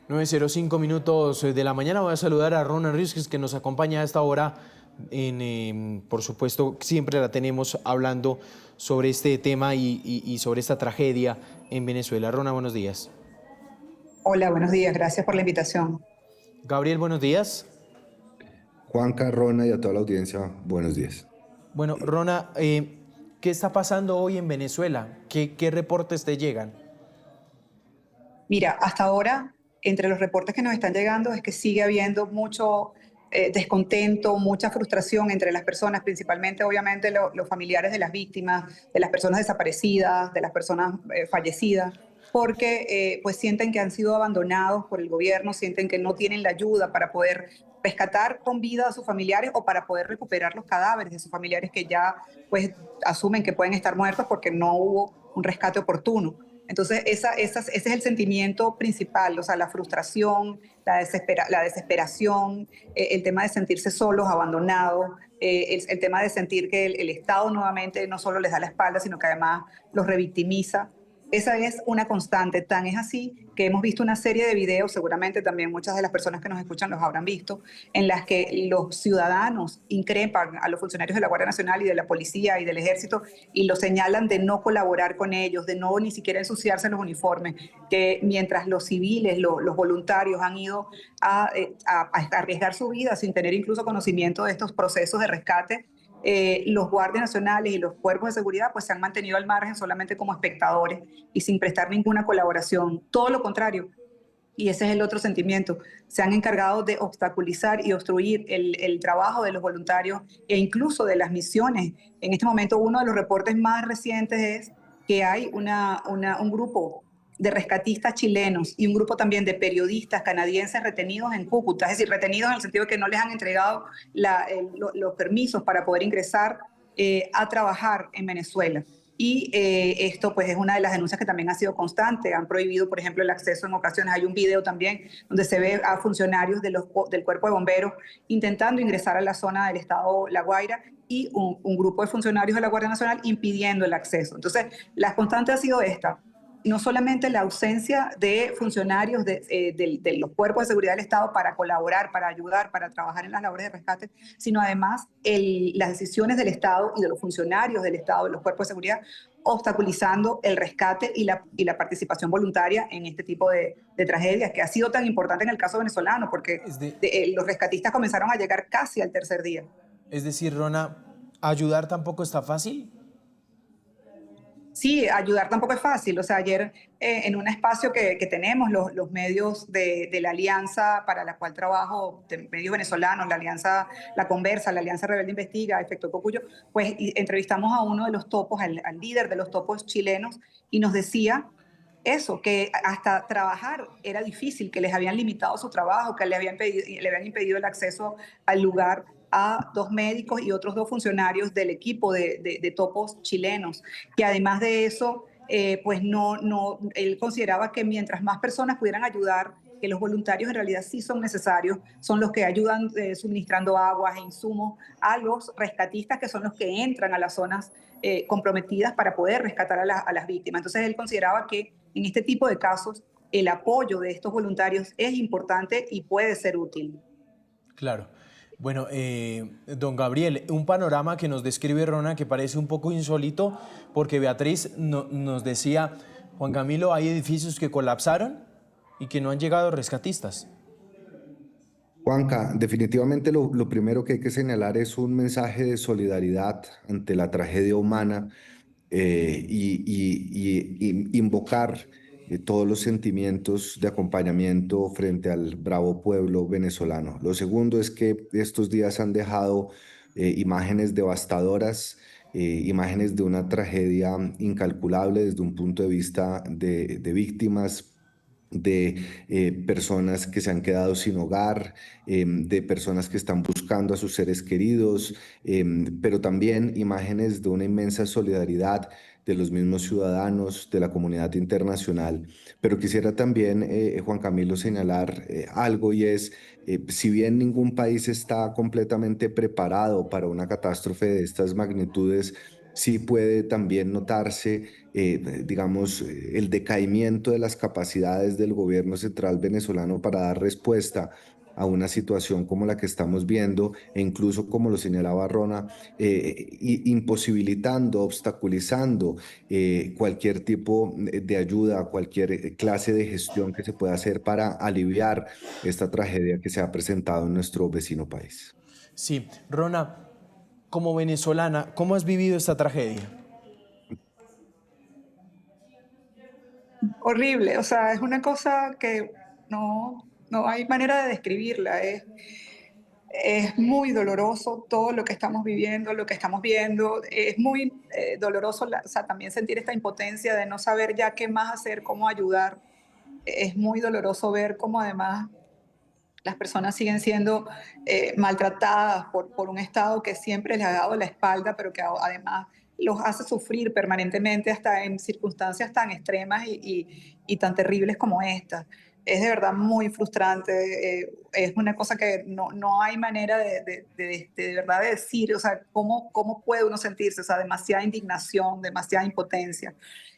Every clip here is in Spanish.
9:05 de la mañana. Voy a saludar a Rona Rizquez, que nos acompaña a esta hora. Por supuesto, siempre la tenemos hablando sobre este tema y sobre esta tragedia en Venezuela. Rona, buenos días. Hola, buenos días. Gracias por la invitación. Gabriel, buenos días. Juan Carrona y a toda la audiencia, buenos días. Bueno, Rona, ¿qué está pasando hoy en Venezuela? ¿Qué reportes te llegan? Mira, hasta ahora, entre los reportes que nos están llegando es que sigue habiendo mucho descontento, mucha frustración entre las personas, principalmente obviamente los familiares de las víctimas, de las personas desaparecidas, de las personas fallecidas, porque pues sienten que han sido abandonados por el gobierno, sienten que no tienen la ayuda para poder rescatar con vida a sus familiares o para poder recuperar los cadáveres de sus familiares que ya pues asumen que pueden estar muertos porque no hubo un rescate oportuno. Entonces, ese es el sentimiento principal, o sea, la frustración, la desesperación, el tema de sentirse solos, abandonados, el tema de sentir que el Estado nuevamente no solo les da la espalda, sino que además los revictimiza. Esa es una constante, tan es así que hemos visto una serie de videos, seguramente también muchas de las personas que nos escuchan los habrán visto, en las que los ciudadanos increpan a los funcionarios de la Guardia Nacional y de la Policía y del Ejército y los señalan de no colaborar con ellos, de no ni siquiera ensuciarse los uniformes, que mientras los civiles, los voluntarios han ido a arriesgar su vida sin tener incluso conocimiento de estos procesos de rescate, los guardias nacionales y los cuerpos de seguridad pues se han mantenido al margen solamente como espectadores y sin prestar ninguna colaboración. Todo lo contrario, y ese es el otro sentimiento, se han encargado de obstaculizar y obstruir el trabajo de los voluntarios e incluso de las misiones. En este momento uno de los reportes más recientes es que hay un grupo de rescatistas chilenos y un grupo también de periodistas canadienses retenidos en Cúcuta, es decir, retenidos en el sentido de que no les han entregado los permisos para poder ingresar a trabajar en Venezuela. Y esto pues es una de las denuncias que también ha sido constante. Han prohibido, por ejemplo, el acceso en ocasiones. Hay un video también donde se ve a funcionarios del cuerpo de bomberos intentando ingresar a la zona del estado La Guaira y un grupo de funcionarios de la Guardia Nacional impidiendo el acceso. Entonces, la constante ha sido esta. No solamente la ausencia de funcionarios de los cuerpos de seguridad del Estado para colaborar, para ayudar, para trabajar en las labores de rescate, sino además las decisiones del Estado y de los funcionarios del Estado, de los cuerpos de seguridad, obstaculizando el rescate y la participación voluntaria en este tipo de tragedias, que ha sido tan importante en el caso venezolano, porque Es, de, los rescatistas comenzaron a llegar casi al tercer día. es decir, Rona, ¿ayudar tampoco está fácil? Sí, ayudar tampoco es fácil. O sea, ayer en un espacio que tenemos, los medios de la alianza para la cual trabajo, de medios venezolanos, la alianza La Conversa, la alianza Rebelde Investiga, Efecto Cocuyo, pues entrevistamos a uno de los topos, al líder de los topos chilenos, y nos decía eso, que hasta trabajar era difícil, que les habían limitado su trabajo, que le habían impedido el acceso al lugar a dos médicos y otros dos funcionarios del equipo de topos chilenos, que además de eso, pues él consideraba que mientras más personas pudieran ayudar, que los voluntarios en realidad sí son necesarios, son los que ayudan suministrando aguas e insumos a los rescatistas, que son los que entran a las zonas comprometidas para poder rescatar a las víctimas. Entonces él consideraba que en este tipo de casos el apoyo de estos voluntarios es importante y puede ser útil. Claro. Bueno, don Gabriel, un panorama que nos describe Rona que parece un poco insólito, porque Beatriz nos decía, Juan Camilo, hay edificios que colapsaron y que no han llegado rescatistas. Juanca, definitivamente lo primero que hay que señalar es un mensaje de solidaridad ante la tragedia humana y invocar todos los sentimientos de acompañamiento frente al bravo pueblo venezolano. Lo segundo es que estos días han dejado imágenes devastadoras, imágenes de una tragedia incalculable desde un punto de vista de víctimas, de personas que se han quedado sin hogar, de personas que están buscando a sus seres queridos, pero también imágenes de una inmensa solidaridad de los mismos ciudadanos, de la comunidad internacional. Pero quisiera también, Juan Camilo, señalar algo y es, si bien ningún país está completamente preparado para una catástrofe de estas magnitudes, sí puede también notarse, digamos, el decaimiento de las capacidades del gobierno central venezolano para dar respuesta a una situación como la que estamos viendo, e incluso, como lo señalaba Rona, imposibilitando, obstaculizando cualquier tipo de ayuda, cualquier clase de gestión que se pueda hacer para aliviar esta tragedia que se ha presentado en nuestro vecino país. Sí, Rona, como venezolana, ¿cómo has vivido esta tragedia? Horrible, o sea, es una cosa que no hay manera de describirla. Es muy doloroso todo lo que estamos viviendo, lo que estamos viendo. Es muy doloroso, o sea, también sentir esta impotencia de no saber ya qué más hacer, cómo ayudar. Es muy doloroso ver cómo además las personas siguen siendo maltratadas por un Estado que siempre les ha dado la espalda, pero que además los hace sufrir permanentemente hasta en circunstancias tan extremas y tan terribles como esta. Es de verdad muy frustrante, es una cosa que no hay manera de verdad de decir, o sea, cómo puede uno sentirse, o sea, demasiada indignación, demasiada impotencia.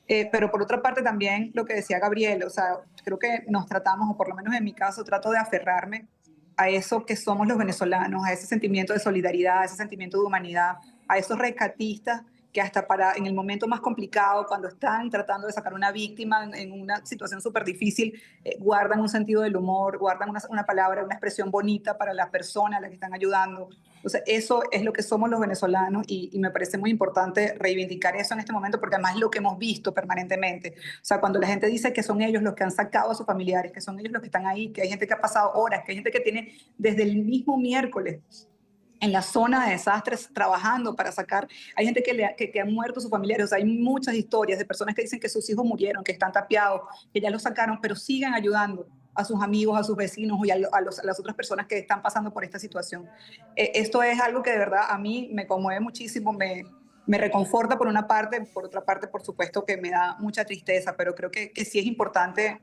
Pero por otra parte también lo que decía Gabriel, o sea, creo que nos tratamos, o por lo menos en mi caso, trato de aferrarme a eso que somos los venezolanos, a ese sentimiento de solidaridad, a ese sentimiento de humanidad, a esos rescatistas que hasta en el momento más complicado, cuando están tratando de sacar una víctima en una situación súper difícil, guardan un sentido del humor, guardan una palabra, una expresión bonita para la persona a la que están ayudando. Entonces, eso es lo que somos los venezolanos y me parece muy importante reivindicar eso en este momento porque además es lo que hemos visto permanentemente. O sea, cuando la gente dice que son ellos los que han sacado a sus familiares, que son ellos los que están ahí, que hay gente que ha pasado horas, que hay gente que tiene desde el mismo miércoles en la zona de desastres trabajando para sacar, hay gente que han muerto sus familiares, o sea, hay muchas historias de personas que dicen que sus hijos murieron, que están tapiados, que ya los sacaron, pero siguen ayudando a sus amigos, a sus vecinos y a las otras personas que están pasando por esta situación. Esto es algo que de verdad a mí me conmueve muchísimo, me reconforta por una parte, por otra parte, por supuesto que me da mucha tristeza, pero creo que sí es importante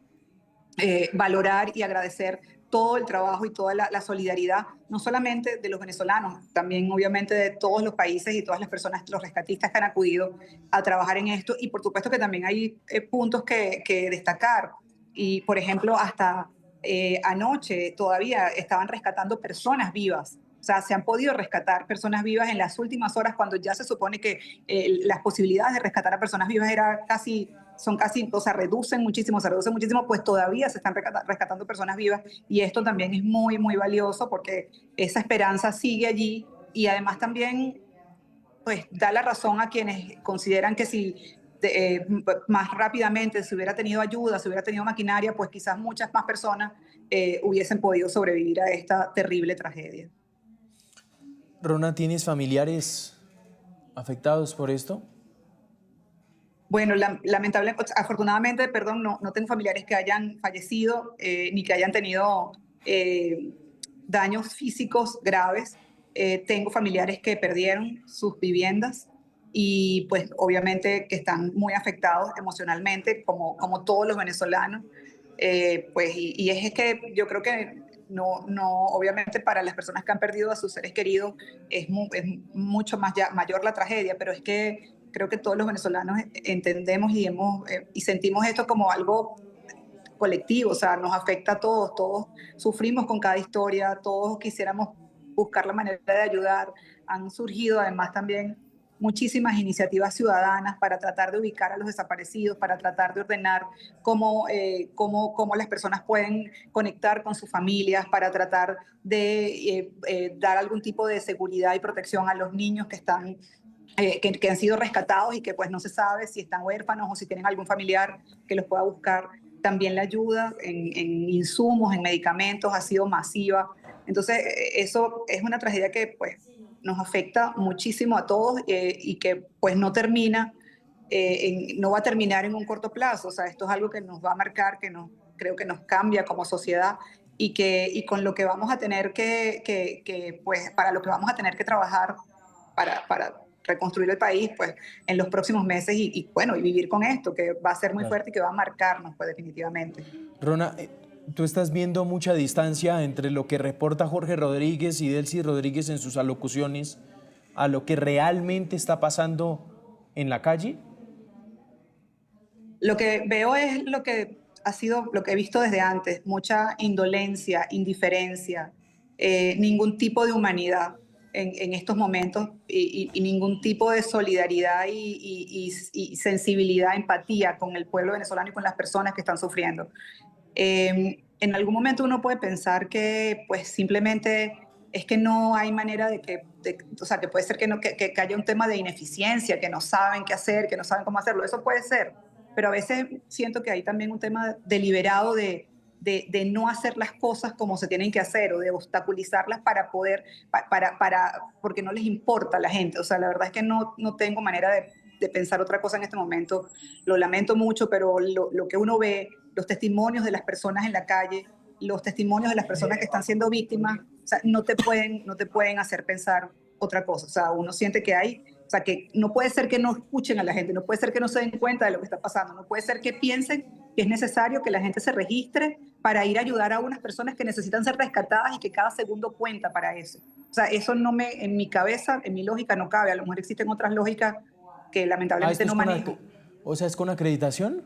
valorar y agradecer todo el trabajo y toda la solidaridad, no solamente de los venezolanos, también obviamente de todos los países y todas las personas, los rescatistas que han acudido a trabajar en esto. Y por supuesto que también hay puntos que destacar. Y por ejemplo, hasta anoche todavía estaban rescatando personas vivas. O sea, se han podido rescatar personas vivas en las últimas horas cuando ya se supone que las posibilidades de rescatar a personas vivas son casi, o sea, se reducen muchísimo, pues todavía se están rescatando personas vivas y esto también es muy, muy valioso porque esa esperanza sigue allí y además también, pues, da la razón a quienes consideran que si más rápidamente se hubiera tenido ayuda, se hubiera tenido maquinaria, pues quizás muchas más personas hubiesen podido sobrevivir a esta terrible tragedia. Rona, ¿tienes familiares afectados por esto? Bueno, afortunadamente, perdón, no tengo familiares que hayan fallecido ni que hayan tenido eh, daños físicos graves. Tengo familiares que perdieron sus viviendas y pues obviamente que están muy afectados emocionalmente, como todos los venezolanos. Pues y es que yo creo que obviamente para las personas que han perdido a sus seres queridos es mucho mayor la tragedia, pero es que creo que todos los venezolanos entendemos y sentimos esto como algo colectivo, o sea, nos afecta a todos, todos sufrimos con cada historia, todos quisiéramos buscar la manera de ayudar. Han surgido además también muchísimas iniciativas ciudadanas para tratar de ubicar a los desaparecidos, para tratar de ordenar cómo las personas pueden conectar con sus familias, para tratar de dar algún tipo de seguridad y protección a los niños que están que han sido rescatados y que pues no se sabe si están huérfanos o si tienen algún familiar que los pueda buscar. También la ayuda en insumos, en medicamentos ha sido masiva. Entonces, eso es una tragedia que pues nos afecta muchísimo a todos y que pues no va a terminar en un corto plazo. O sea, esto es algo que nos va a marcar, creo que nos cambia como sociedad y con lo que vamos a tener pues para lo que vamos a tener que trabajar para reconstruir el país pues en los próximos meses bueno, y vivir con esto, que va a ser muy Claro. fuerte y que va a marcarnos pues definitivamente. Rona, tú estás viendo mucha distancia entre lo que reporta Jorge Rodríguez y Delcy Rodríguez en sus alocuciones a lo que realmente está pasando en la calle? Lo que veo es lo que ha sido, lo que he visto desde antes, mucha indolencia, indiferencia, ningún tipo de humanidad en estos momentos y ningún tipo de solidaridad y sensibilidad, empatía con el pueblo venezolano y con las personas que están sufriendo. En algún momento uno puede pensar que pues simplemente es que no hay manera o sea, que puede ser que, no, que haya un tema de ineficiencia, que no saben qué hacer, que no saben cómo hacerlo, eso puede ser, pero a veces siento que hay también un tema deliberado de no hacer las cosas como se tienen que hacer o de obstaculizarlas para poder, porque no les importa a la gente. O sea, la verdad es que no tengo manera de pensar otra cosa en este momento. Lo lamento mucho, pero lo que uno ve, los testimonios de las personas en la calle, los testimonios de las personas que están siendo víctimas, o sea, no te pueden hacer pensar otra cosa. O sea, uno siente que hay, o sea, que no puede ser que no escuchen a la gente, no puede ser que no se den cuenta de lo que está pasando, no puede ser que piensen que es necesario que la gente se registre para ir a ayudar a unas personas que necesitan ser rescatadas y que cada segundo cuenta para eso. O sea, eso en mi cabeza, en mi lógica no cabe. A lo mejor existen otras lógicas que lamentablemente ¿Esto es no manejo. o sea, es con acreditación?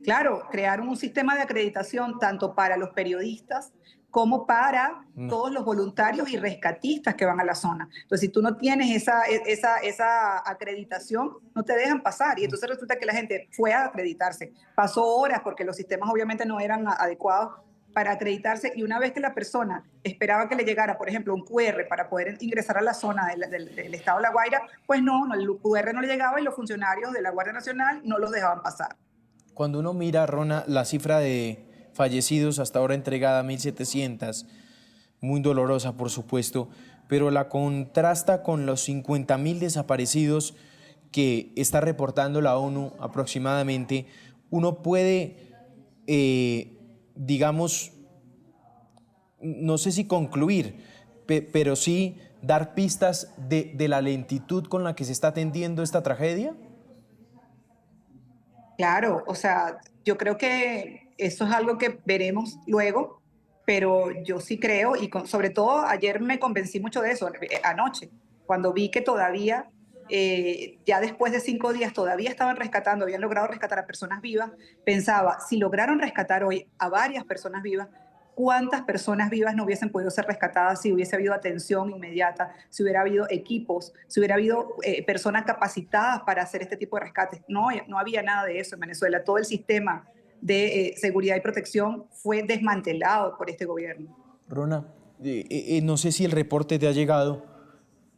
Claro, crearon un sistema de acreditación tanto para los periodistas como para No. todos los voluntarios y rescatistas que van a la zona. Entonces, si tú no tienes esa acreditación, no te dejan pasar. Y entonces resulta que la gente fue a acreditarse. Pasó horas porque los sistemas obviamente no eran adecuados para acreditarse y una vez que la persona esperaba que le llegara, por ejemplo, un QR para poder ingresar a la zona del estado de La Guaira, pues no, el QR no le llegaba y los funcionarios de la Guardia Nacional no los dejaban pasar. Cuando uno mira, Rona, la cifra de fallecidos hasta ahora entregada, 1.700, muy dolorosa, por supuesto, pero la contrasta con los 50.000 desaparecidos que está reportando la ONU aproximadamente, uno puede, digamos, no sé si concluir, pero sí dar pistas de la lentitud con la que se está atendiendo esta tragedia. Claro, o sea, yo creo que eso es algo que veremos luego, pero yo sí creo, y sobre todo ayer me convencí mucho de eso, anoche, cuando vi que todavía, ya después de 5 días, todavía estaban rescatando, habían logrado rescatar a personas vivas, pensaba, si lograron rescatar hoy a varias personas vivas, ¿cuántas personas vivas no hubiesen podido ser rescatadas si hubiese habido atención inmediata, si hubiera habido equipos, si hubiera habido personas capacitadas para hacer este tipo de rescates? No, no había nada de eso en Venezuela. Todo el sistema de seguridad y protección fue desmantelado por este gobierno. Rona, no sé si el reporte te ha llegado.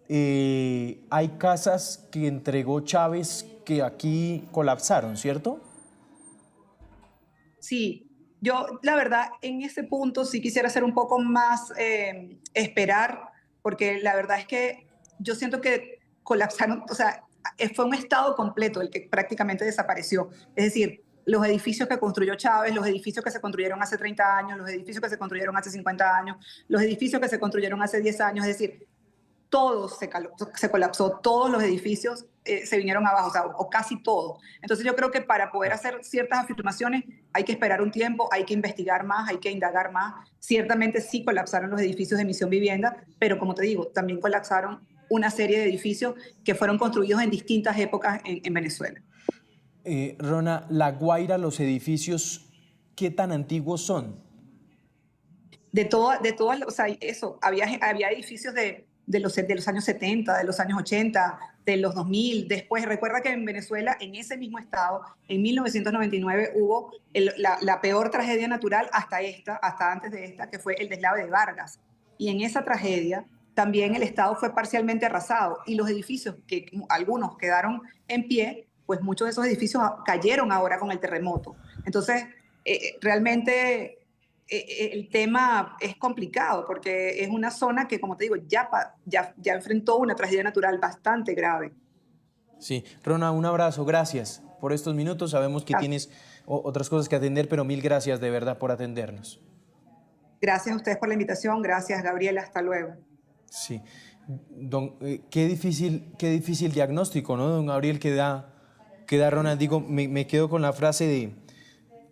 Hay casas que entregó Chávez que aquí colapsaron, ¿cierto? Sí, yo la verdad en ese punto sí quisiera ser un poco más esperar, porque la verdad es que yo siento que colapsaron, o sea, fue un estado completo el que prácticamente desapareció. Es decir, los edificios que construyó Chávez, los edificios que se construyeron hace 30 años, los edificios que se construyeron hace 50 años, los edificios que se construyeron hace 10 años, es decir, todo se colapsó, todos los edificios se vinieron abajo, o sea, o casi todo. Entonces yo creo que para poder hacer ciertas afirmaciones hay que esperar un tiempo, hay que investigar más, hay que indagar más. Ciertamente sí colapsaron los edificios de Misión Vivienda, pero como te digo, también colapsaron una serie de edificios que fueron construidos en distintas épocas en Venezuela. Rona, La Guaira, los edificios, ¿qué tan antiguos son? De todas, o sea, eso, había edificios de los años 70, de los años 80, de los 2000. Después, recuerda que en Venezuela, en ese mismo estado, en 1999 hubo la peor tragedia natural hasta antes de esta, que fue el deslave de Vargas. Y en esa tragedia también el estado fue parcialmente arrasado y los edificios, que algunos quedaron en pie, pues muchos de esos edificios cayeron ahora con el terremoto. Entonces, realmente el tema es complicado porque es una zona que, como te digo, ya enfrentó una tragedia natural bastante grave. Sí, Rona, un abrazo, gracias por estos minutos. Sabemos que tienes otras cosas que atender, pero mil gracias de verdad por atendernos. Gracias a ustedes por la invitación. Gracias, Gabriela. Hasta luego. Sí, qué difícil diagnóstico, ¿no, don Gabriel, que da Rona? Digo, me quedo con la frase de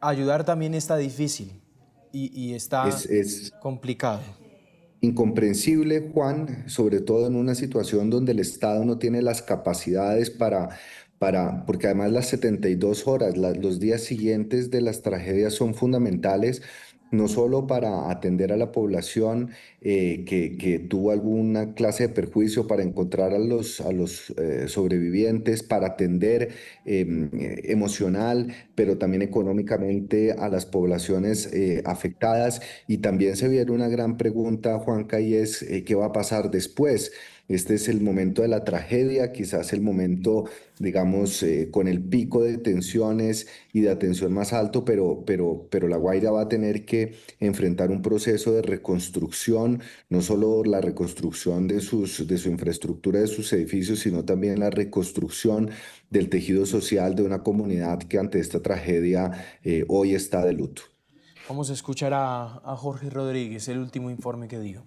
ayudar también está difícil y está Es complicado. Incomprensible, Juan, sobre todo en una situación donde el Estado no tiene las capacidades porque además las 72 horas, los días siguientes de las tragedias son fundamentales, no solo para atender a la población que tuvo alguna clase de perjuicio, para encontrar a los sobrevivientes, para atender emocional, pero también económicamente a las poblaciones afectadas. Y también se viene una gran pregunta, Juanca, y es ¿qué va a pasar después? Este es el momento de la tragedia, quizás el momento, digamos, con el pico de tensiones y de atención más alto, pero La Guaira va a tener que enfrentar un proceso de reconstrucción, no solo la reconstrucción de su infraestructura, de sus edificios, sino también la reconstrucción del tejido social de una comunidad que ante esta tragedia hoy está de luto. Vamos a escuchar a Jorge Rodríguez, el último informe que dio.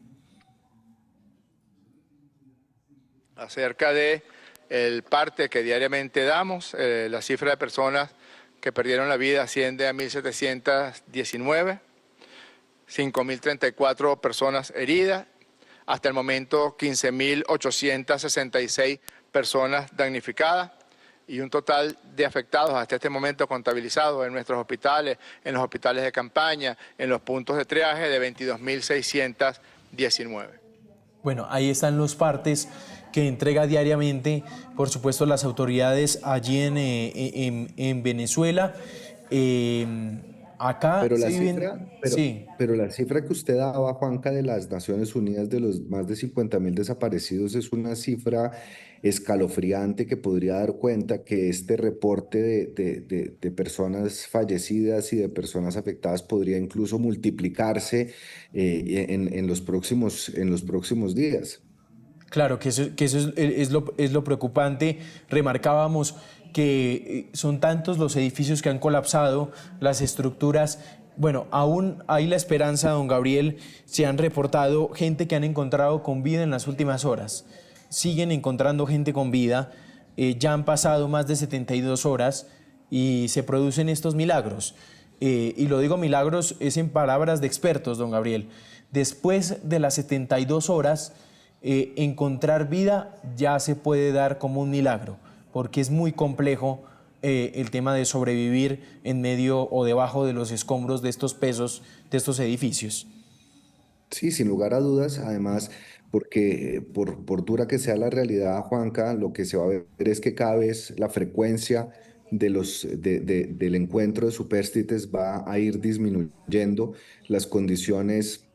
Acerca de el parte que diariamente damos, la cifra de personas que perdieron la vida asciende a 1.719, 5.034 personas heridas, hasta el momento 15.866 personas damnificadas y un total de afectados hasta este momento contabilizados en nuestros hospitales, en los hospitales de campaña, en los puntos de triaje de 22.619. Bueno, ahí están los partes que entrega diariamente, por supuesto, las autoridades allí en Venezuela. Acá Pero la se viven... cifra, Sí, pero la cifra que usted daba, Juanca, de las Naciones Unidas de los más de 50.000 desaparecidos es una cifra escalofriante que podría dar cuenta que este reporte de personas fallecidas y de personas afectadas podría incluso multiplicarse en los próximos días. claro, que eso es lo preocupante. Remarcábamos que son tantos los edificios que han colapsado, las estructuras. Bueno, aún hay la esperanza, don Gabriel. Se han reportado gente que han encontrado con vida en las últimas horas. Siguen encontrando gente con vida. Ya han pasado más de 72 horas y se producen estos milagros. Y lo digo milagros es en palabras de expertos, don Gabriel. Después de las 72 horas, encontrar vida ya se puede dar como un milagro, porque es muy complejo el tema de sobrevivir en medio o debajo de los escombros de estos pesos, de estos edificios. Sí, sin lugar a dudas, además, porque por dura que sea la realidad, Juanca, lo que se va a ver es que cada vez la frecuencia del encuentro de supérstites va a ir disminuyendo, las condiciones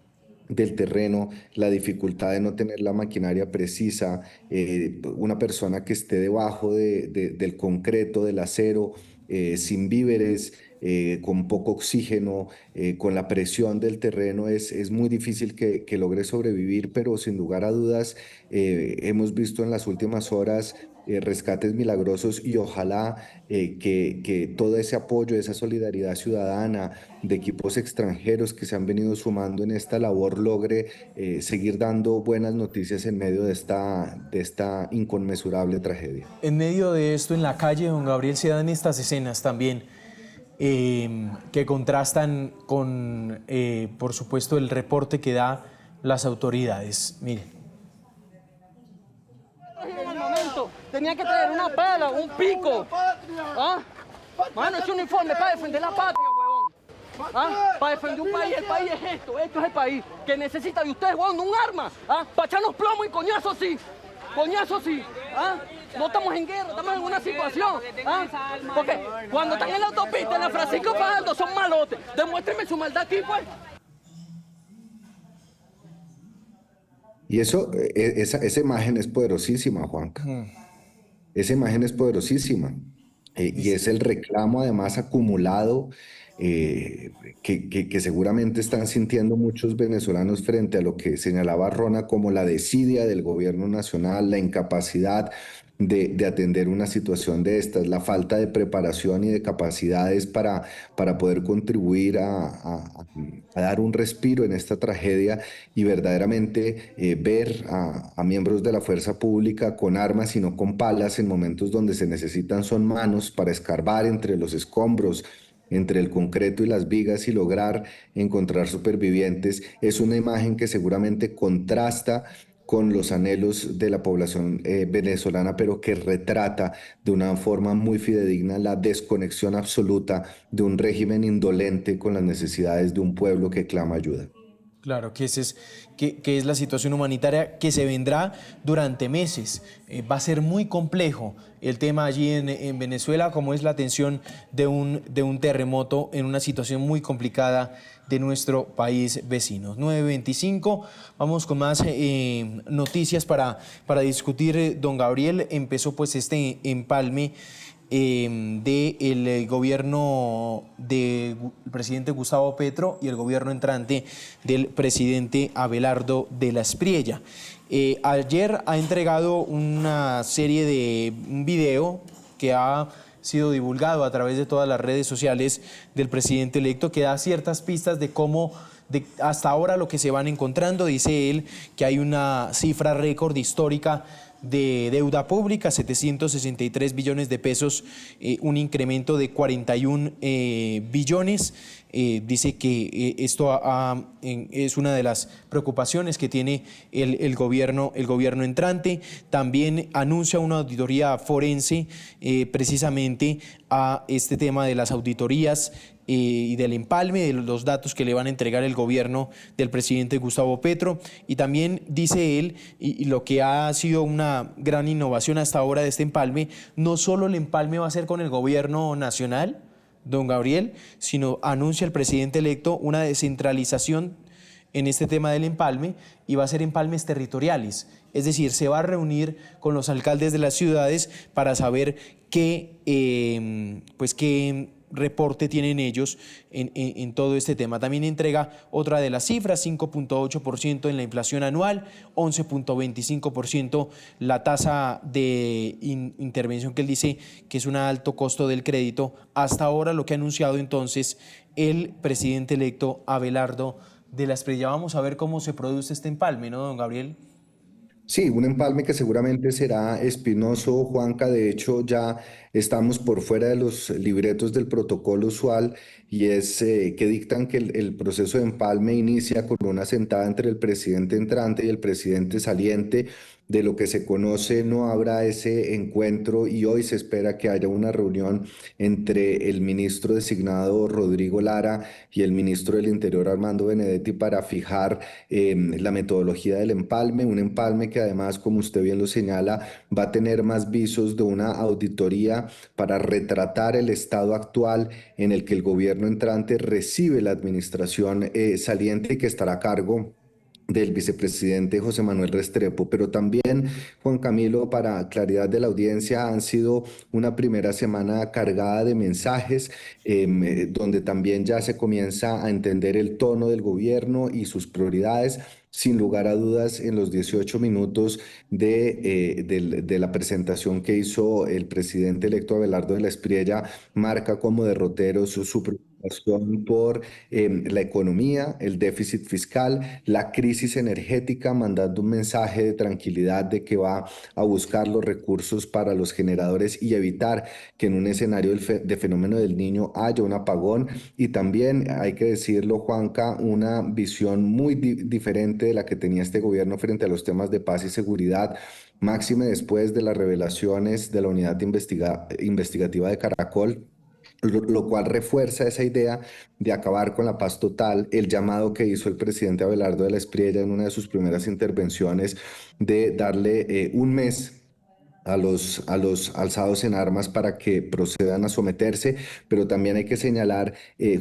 del terreno, la dificultad de no tener la maquinaria precisa, una persona que esté debajo del concreto, del acero, sin víveres, con poco oxígeno, con la presión del terreno, es muy difícil que logre sobrevivir, pero sin lugar a dudas hemos visto en las últimas horas rescates milagrosos y ojalá que todo ese apoyo, esa solidaridad ciudadana de equipos extranjeros que se han venido sumando en esta labor logre seguir dando buenas noticias en medio de esta inconmensurable tragedia. En medio de esto, en la calle, don Gabriel, se dan estas escenas también que contrastan con, por supuesto, el reporte que da las autoridades. Miren. En el momento tenía que traer una pala, un pico. ¿Ah? Mano, es un uniforme para defender la patria, huevón. ¿Ah? Para defender un país. El país es esto es el país que necesita de ustedes, huevón, un arma. ¿Ah? Para echarnos plomo y coñazo sí. Coñazo sí. ¿Ah? No estamos en guerra, estamos en una situación. ¿Ah? Porque cuando están en la autopista, en la Francisco Fajardo, son malotes. Demuéstrenme su maldad aquí, pues. Y esa imagen es poderosísima, Juanca. Esa imagen es poderosísima. Y es el reclamo además acumulado que seguramente están sintiendo muchos venezolanos frente a lo que señalaba Rona como la desidia del gobierno nacional, la incapacidad de atender una situación de estas, la falta de preparación y de capacidades para poder contribuir a dar un respiro en esta tragedia y verdaderamente ver a miembros de la fuerza pública con armas y no con palas en momentos donde se necesitan son manos para escarbar entre los escombros, entre el concreto y las vigas y lograr encontrar supervivientes, es una imagen que seguramente contrasta con los anhelos de la población venezolana, pero que retrata de una forma muy fidedigna la desconexión absoluta de un régimen indolente con las necesidades de un pueblo que clama ayuda. Claro, que es la situación humanitaria que se vendrá durante meses. Va a ser muy complejo el tema allí en Venezuela, como es la atención de un terremoto en una situación muy complicada de nuestro país vecino. 9:25, vamos con más noticias para discutir. Don Gabriel, empezó pues este empalme del gobierno del presidente Gustavo Petro y el gobierno entrante del presidente Abelardo de la Espriella. Ayer ha entregado una serie de un video que ha sido divulgado a través de todas las redes sociales del presidente electo, que da ciertas pistas de cómo hasta ahora lo que se van encontrando. Dice él que hay una cifra récord histórica de deuda pública, 763 billones de pesos, un incremento de 41 billones. Dice que esto es una de las preocupaciones que tiene el gobierno entrante. También anuncia una auditoría forense precisamente a este tema de las auditorías y del empalme, de los datos que le van a entregar el gobierno del presidente Gustavo Petro. Y también dice él, y lo que ha sido una gran innovación hasta ahora de este empalme, no solo el empalme va a ser con el gobierno nacional, don Gabriel, sino anuncia el presidente electo una descentralización en este tema del empalme, y va a ser empalmes territoriales. Es decir, se va a reunir con los alcaldes de las ciudades para saber qué reporte tienen ellos en todo este tema. También entrega otra de las cifras: 5.8% en la inflación anual, 11.25% la tasa de intervención, que él dice que es un alto costo del crédito. Hasta ahora lo que ha anunciado entonces el presidente electo Abelardo de la Espriella. Vamos a ver cómo se produce este empalme, ¿no, don Gabriel? Sí, un empalme que seguramente será espinoso, Juanca. De hecho, ya estamos por fuera de los libretos del protocolo usual, y es que dictan que el proceso de empalme inicia con una sentada entre el presidente entrante y el presidente saliente. De lo que se conoce, no habrá ese encuentro, y hoy se espera que haya una reunión entre el ministro designado Rodrigo Lara y el ministro del Interior Armando Benedetti para fijar la metodología del empalme, un empalme que además, como usted bien lo señala, va a tener más visos de una auditoría para retratar el estado actual en el que el gobierno entrante recibe la administración saliente, y que estará a cargo del vicepresidente José Manuel Restrepo. Pero también, Juan Camilo, para claridad de la audiencia, han sido una primera semana cargada de mensajes, donde también ya se comienza a entender el tono del gobierno y sus prioridades. Sin lugar a dudas, en los 18 minutos de la presentación que hizo el presidente electo Abelardo de la Espriella, marca como derrotero su preocupación por la economía, el déficit fiscal, la crisis energética, mandando un mensaje de tranquilidad de que va a buscar los recursos para los generadores y evitar que en un escenario de fenómeno del Niño haya un apagón. Y también, hay que decirlo, Juanca, una visión muy diferente de la que tenía este gobierno frente a los temas de paz y seguridad, máxime después de las revelaciones de la unidad investigativa de Caracol, lo cual refuerza esa idea de acabar con la paz total. El llamado que hizo el presidente Abelardo de la Espriella en una de sus primeras intervenciones, de darle un mes a los alzados en armas para que procedan a someterse. Pero también hay que señalar,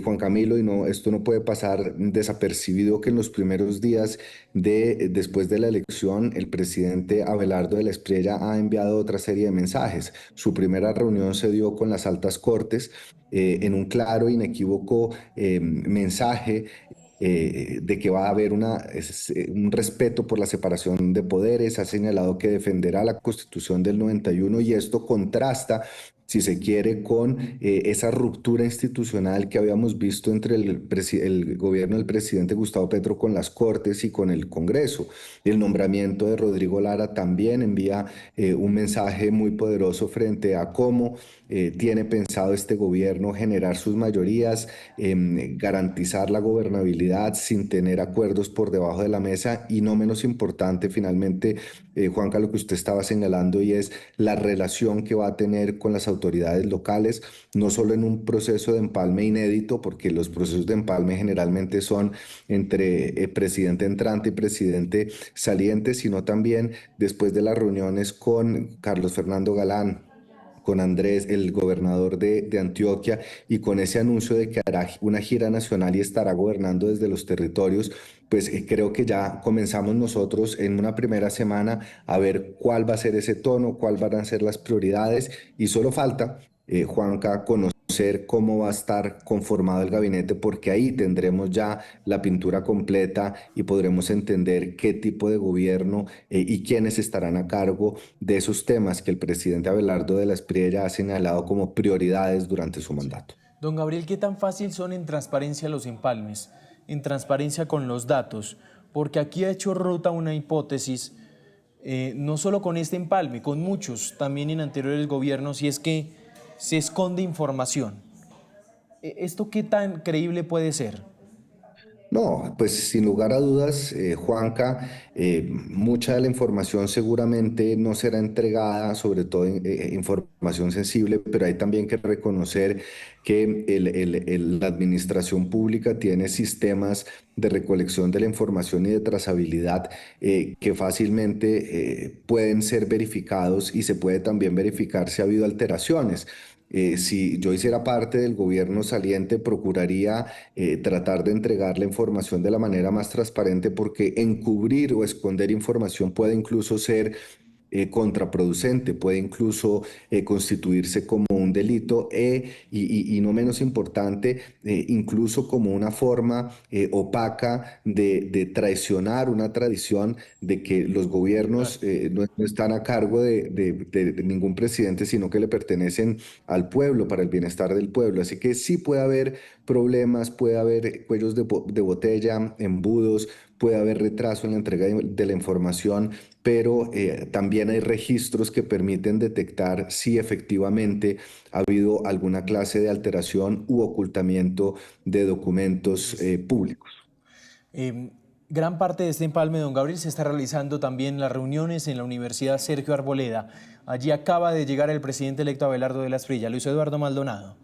Juan Camilo, y no, esto no puede pasar desapercibido, que en los primeros días después de la elección, el presidente Abelardo de la Espriella ha enviado otra serie de mensajes. Su primera reunión se dio con las altas cortes, en un claro, inequívoco mensaje de que va a haber un respeto por la separación de poderes. Ha señalado que defenderá la Constitución del 91, y esto contrasta si se quiere, con esa ruptura institucional que habíamos visto entre el gobierno del presidente Gustavo Petro con las Cortes y con el Congreso. El nombramiento de Rodrigo Lara también envía un mensaje muy poderoso frente a cómo tiene pensado este gobierno generar sus mayorías, garantizar la gobernabilidad sin tener acuerdos por debajo de la mesa y, no menos importante, finalmente, Juanca, lo que usted estaba señalando, y es la relación que va a tener con las autoridades locales, no solo en un proceso de empalme inédito, porque los procesos de empalme generalmente son entre presidente entrante y presidente saliente, sino también después de las reuniones con Carlos Fernando Galán, con Andrés, el gobernador de Antioquia, y con ese anuncio de que hará una gira nacional y estará gobernando desde los territorios, pues creo que ya comenzamos nosotros en una primera semana a ver cuál va a ser ese tono, cuáles van a ser las prioridades, y solo falta, Juanca, conocer cómo va a estar conformado el gabinete, porque ahí tendremos ya la pintura completa y podremos entender qué tipo de gobierno y quiénes estarán a cargo de esos temas que el presidente Abelardo de la Espriella ha señalado como prioridades durante su mandato. Don Gabriel, ¿qué tan fácil son en transparencia los empalmes, en transparencia con los datos? Porque aquí ha hecho ruta una hipótesis, no solo con este empalme, con muchos también en anteriores gobiernos, y es que se esconde información. ¿Esto qué tan creíble puede ser? No, pues sin lugar a dudas, Juanca, mucha de la información seguramente no será entregada, sobre todo información sensible, pero hay también que reconocer que la administración pública tiene sistemas de recolección de la información y de trazabilidad que fácilmente pueden ser verificados, y se puede también verificar si ha habido alteraciones. Si yo hiciera parte del gobierno saliente, procuraría tratar de entregar la información de la manera más transparente, porque encubrir o esconder información puede incluso ser contraproducente, puede incluso constituirse como un delito y no menos importante, incluso como una forma opaca de traicionar una tradición de que los gobiernos no están a cargo de ningún presidente, sino que le pertenecen al pueblo, para el bienestar del pueblo. Así que sí puede haber problemas, puede haber cuellos de botella, embudos, puede haber retraso en la entrega de la información, pero también hay registros que permiten detectar si efectivamente ha habido alguna clase de alteración u ocultamiento de documentos públicos. Gran parte de este empalme, don Gabriel, se está realizando también las reuniones en la Universidad Sergio Arboleda. Allí acaba de llegar el presidente electo Abelardo de la Espriella. Luis Eduardo Maldonado.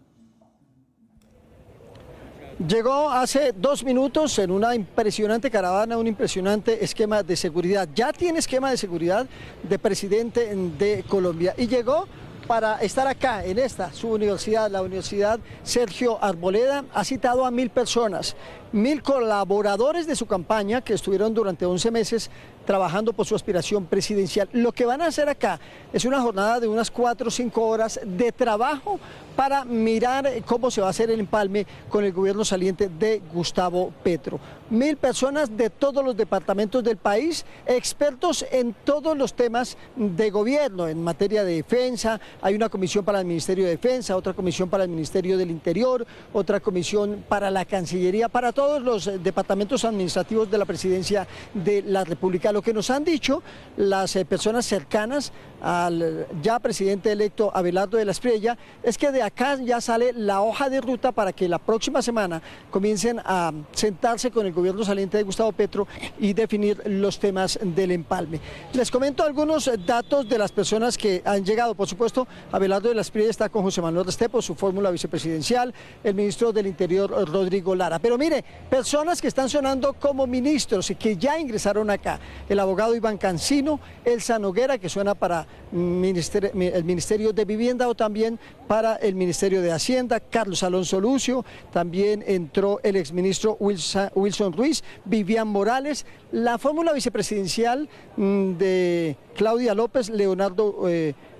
Llegó hace 2 minutos en una impresionante caravana, un impresionante esquema de seguridad. Ya tiene esquema de seguridad de presidente de Colombia y llegó para estar acá en su universidad, la Universidad Sergio Arboleda. Ha citado a 1000 personas, 1000 colaboradores de su campaña que estuvieron durante 11 meses trabajando por su aspiración presidencial. Lo que van a hacer acá es una jornada de unas 4 o 5 horas de trabajo para mirar cómo se va a hacer el empalme con el gobierno saliente de Gustavo Petro. 1000 personas de todos los departamentos del país, expertos en todos los temas de gobierno, en materia de defensa. Hay una comisión para el Ministerio de Defensa, otra comisión para el Ministerio del Interior, otra comisión para la Cancillería, para todos los departamentos administrativos de la Presidencia de la República. Lo que nos han dicho las personas cercanas al ya presidente electo Abelardo de la Espriella es que de acá ya sale la hoja de ruta para que la próxima semana comiencen a sentarse con el gobierno saliente de Gustavo Petro y definir los temas del empalme. Les comento algunos datos de las personas que han llegado. Por supuesto, Abelardo de la Espriella está con José Manuel Restrepo, su fórmula vicepresidencial, el ministro del Interior Rodrigo Lara. Pero mire, personas que están sonando como ministros y que ya ingresaron acá: el abogado Iván Cancino, Elsa Noguera, que suena para el Ministerio de Vivienda o también para el Ministerio de Hacienda, Carlos Alonso Lucio, también entró el exministro Wilson Ruiz, Vivian Morales, la fórmula vicepresidencial de Claudia López, Leonardo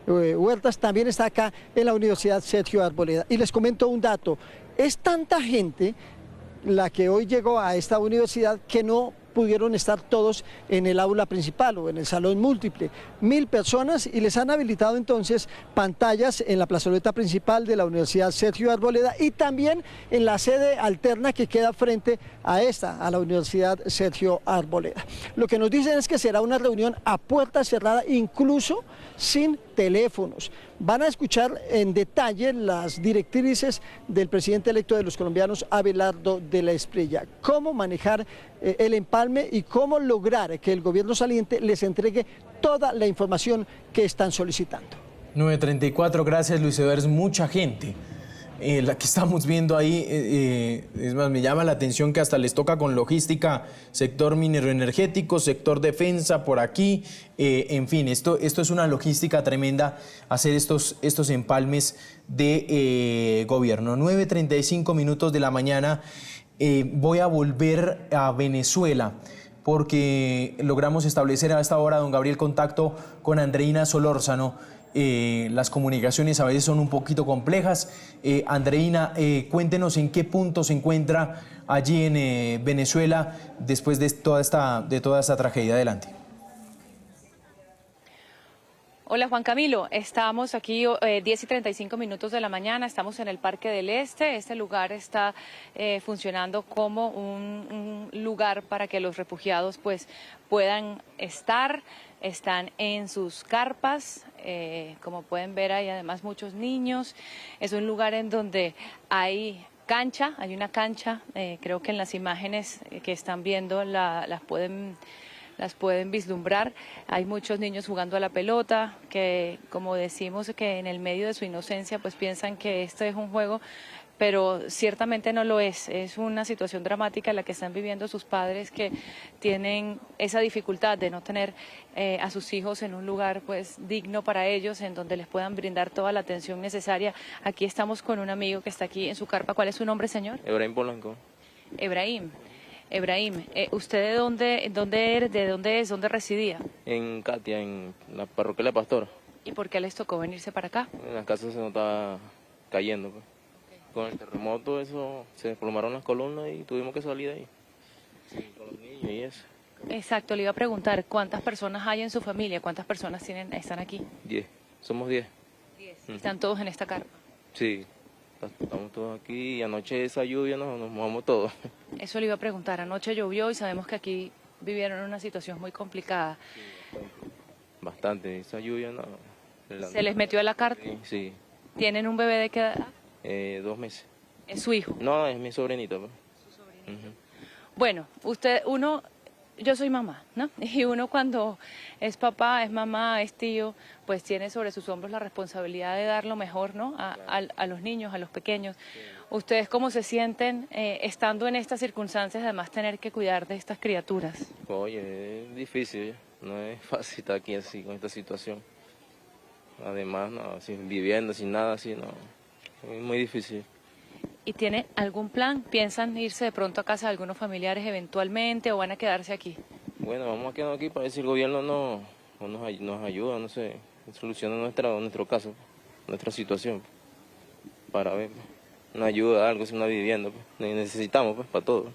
Huertas, también está acá en la Universidad Sergio Arboleda. Y les comento un dato: es tanta gente la que hoy llegó a esta universidad que no pudieron estar todos en el aula principal o en el salón múltiple. 1000 personas, y les han habilitado entonces pantallas en la plazoleta principal de la Universidad Sergio Arboleda y también en la sede alterna que queda frente a la Universidad Sergio Arboleda. Lo que nos dicen es que será una reunión a puerta cerrada, incluso sin teléfonos. Van a escuchar en detalle las directrices del presidente electo de los colombianos, Abelardo de la Espriella, cómo manejar el empalme y cómo lograr que el gobierno saliente les entregue toda la información que están solicitando. 9:34, gracias Luis Eduardo, mucha gente. La que estamos viendo ahí, es más, me llama la atención que hasta les toca con logística, sector mineroenergético, sector defensa por aquí, en fin, esto es una logística tremenda, hacer estos empalmes de gobierno. 9:35 minutos de la mañana, voy a volver a Venezuela, porque logramos establecer a esta hora, don Gabriel, contacto con Andreina Solórzano. Las comunicaciones a veces son un poquito complejas. Andreina, cuéntenos en qué punto se encuentra allí en Venezuela después de toda esta tragedia. Adelante. Hola Juan Camilo, estamos aquí 10:35 minutos de la mañana, estamos en el Parque del Este. Este lugar está funcionando como un lugar para que los refugiados pues puedan estar. Están en sus carpas, como pueden ver hay además muchos niños. Es un lugar en donde hay una cancha, creo que en las imágenes que están viendo las pueden vislumbrar. Hay muchos niños jugando a la pelota, que como decimos que en el medio de su inocencia pues piensan que esto es un juego, pero ciertamente no lo es. Es una situación dramática la que están viviendo sus padres, que tienen esa dificultad de no tener a sus hijos en un lugar pues digno para ellos, en donde les puedan brindar toda la atención necesaria. Aquí estamos con un amigo que está aquí en su carpa. ¿Cuál es su nombre, señor? Ebrahim Polanco. Ebrahim, ¿usted de dónde es? ¿Dónde residía? En Katia, en la parroquia de la Pastora. ¿Y por qué les tocó venirse para acá? En las casas se nos estaba cayendo, pues. Con el terremoto eso, se desplomaron las columnas y tuvimos que salir de ahí. Sí, con los niños y eso. Exacto, le iba a preguntar, ¿cuántas personas hay en su familia? ¿Cuántas personas están aquí? 10, somos 10. 10. ¿Están todos en esta carpa? Sí, estamos todos aquí y anoche esa lluvia nos mojamos todos. Eso le iba a preguntar, anoche llovió y sabemos que aquí vivieron una situación muy complicada. Sí, bastante, esa lluvia no. ¿Se les metió a la carpa? Sí, sí. ¿Tienen un bebé de qué edad? 2 meses. ¿Es su hijo? No, es mi sobrinito. Pues. ¿Su sobrinito? Bueno, yo soy mamá, ¿no? Y uno cuando es papá, es mamá, es tío, pues tiene sobre sus hombros la responsabilidad de dar lo mejor, ¿no? A los niños, a los pequeños. Sí. ¿Ustedes cómo se sienten estando en estas circunstancias, además tener que cuidar de estas criaturas? Oye, es difícil, no es fácil estar aquí así, con esta situación. Además, no, sin vivienda, sin nada así, no. Es muy difícil. ¿Y tiene algún plan? ¿Piensan irse de pronto a casa de algunos familiares eventualmente o van a quedarse aquí? Bueno, vamos a quedarnos aquí para ver si el gobierno nos ayuda, no sé, soluciona nuestro caso, nuestra situación, para ver, una ayuda, algo, una vivienda, pues, necesitamos pues, para todo.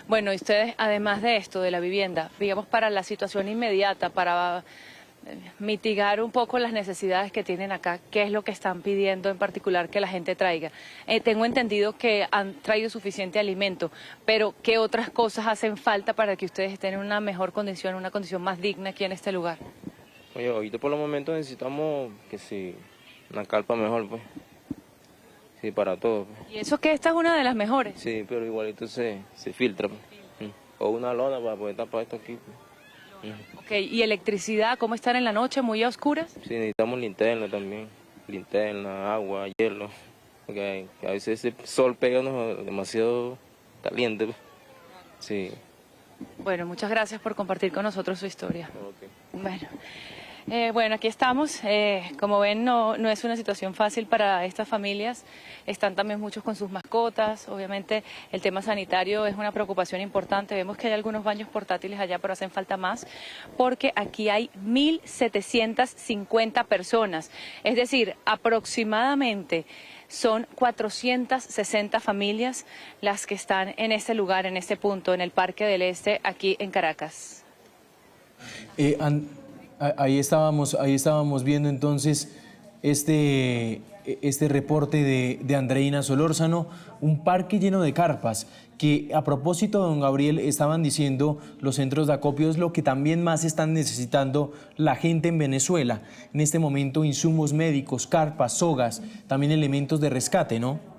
Bueno, y ustedes, además de esto, de la vivienda, digamos para la situación inmediata, para mitigar un poco las necesidades que tienen acá, ¿qué es lo que están pidiendo en particular que la gente traiga? Tengo entendido que han traído suficiente alimento, pero ¿qué otras cosas hacen falta para que ustedes estén en una mejor condición, una condición más digna aquí en este lugar? Oye, ahorita por los momentos necesitamos que sí, una carpa mejor, pues. Sí, para todos. Pues. ¿Y eso que esta es una de las mejores? Sí, pero igualito se filtra, pues. O una lona para poder tapar esto aquí, pues. Ok, ¿y electricidad? ¿Cómo están en la noche? ¿Muy a oscuras? Sí, necesitamos linterna también. Linterna, agua, hielo. Porque a veces ese sol pega demasiado caliente. Sí. Bueno, muchas gracias por compartir con nosotros su historia. Okay. Bueno, Bueno, aquí estamos. Como ven, no es una situación fácil para estas familias. Están también muchos con sus mascotas. Obviamente el tema sanitario es una preocupación importante. Vemos que hay algunos baños portátiles allá, pero hacen falta más, porque aquí hay 1.750 personas. Es decir, aproximadamente son 460 familias las que están en este lugar, en este punto, en el Parque del Este, aquí en Caracas. Ahí estábamos viendo entonces este reporte de Andreina Solórzano, un parque lleno de carpas, que a propósito, don Gabriel, estaban diciendo los centros de acopio es lo que también más están necesitando la gente en Venezuela. En este momento, insumos médicos, carpas, sogas, también elementos de rescate, ¿no?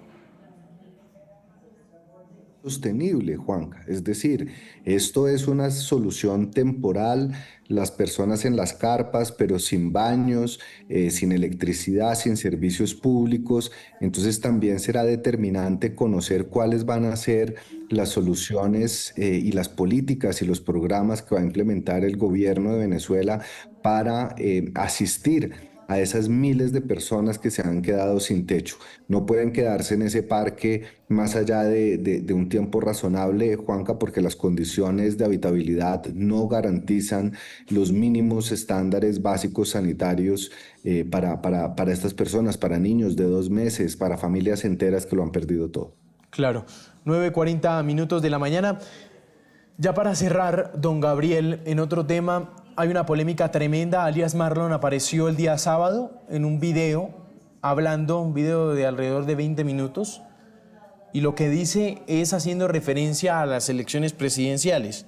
Sostenible, Juanca. Es decir, esto es una solución temporal, las personas en las carpas, pero sin baños, sin electricidad, sin servicios públicos. Entonces también será determinante conocer cuáles van a ser las soluciones y las políticas y los programas que va a implementar el gobierno de Venezuela para asistir a esas miles de personas que se han quedado sin techo. No pueden quedarse en ese parque más allá de un tiempo razonable, Juanca, porque las condiciones de habitabilidad no garantizan los mínimos estándares básicos sanitarios para estas personas, para niños de 2 meses, para familias enteras que lo han perdido todo. Claro, 9:40 minutos de la mañana. Ya para cerrar, don Gabriel, en otro tema, hay una polémica tremenda. Alias Marlon apareció el día sábado en un video, un video de alrededor de 20 minutos, y lo que dice es haciendo referencia a las elecciones presidenciales.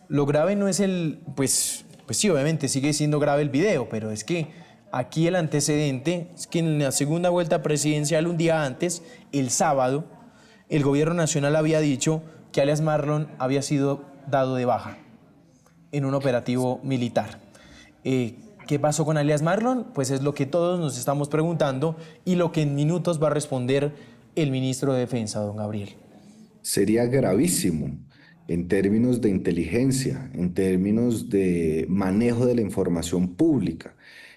Lo grave no es pues sí, obviamente sigue siendo grave el video, pero es que aquí el antecedente es que en la segunda vuelta presidencial, un día antes, el sábado, el gobierno nacional había dicho que alias Marlon había sido dado de baja en un operativo militar. ¿Qué pasó con alias Marlon? Pues es lo que todos nos estamos preguntando y lo que en minutos va a responder el ministro de Defensa, don Gabriel. Sería gravísimo en términos de inteligencia, en términos de manejo de la información pública,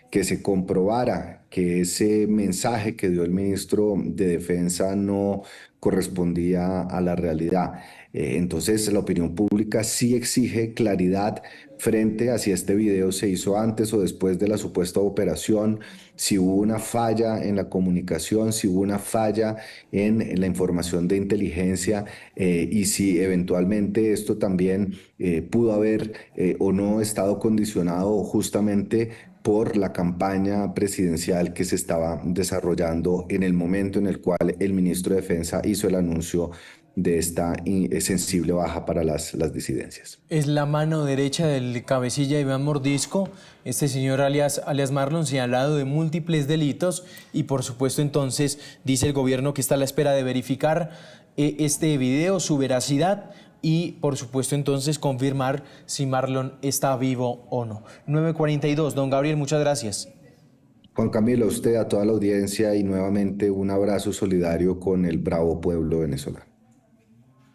que se comprobara que ese mensaje que dio el ministro de Defensa no correspondía a la realidad. Entonces la opinión pública sí exige claridad frente a si este video se hizo antes o después de la supuesta operación, si hubo una falla en la comunicación, si hubo una falla en la información de inteligencia y si eventualmente esto también pudo haber o no estado condicionado justamente por la campaña presidencial que se estaba desarrollando en el momento en el cual el ministro de Defensa hizo el anuncio de esta sensible baja para las disidencias. Es la mano derecha del cabecilla Iván Mordisco, este señor alias Marlon, señalado de múltiples delitos, y por supuesto entonces dice el gobierno que está a la espera de verificar este video, su veracidad, y por supuesto entonces confirmar si Marlon está vivo o no. 9:42, don Gabriel, muchas gracias. Juan Camilo, a usted, a toda la audiencia y nuevamente un abrazo solidario con el bravo pueblo venezolano.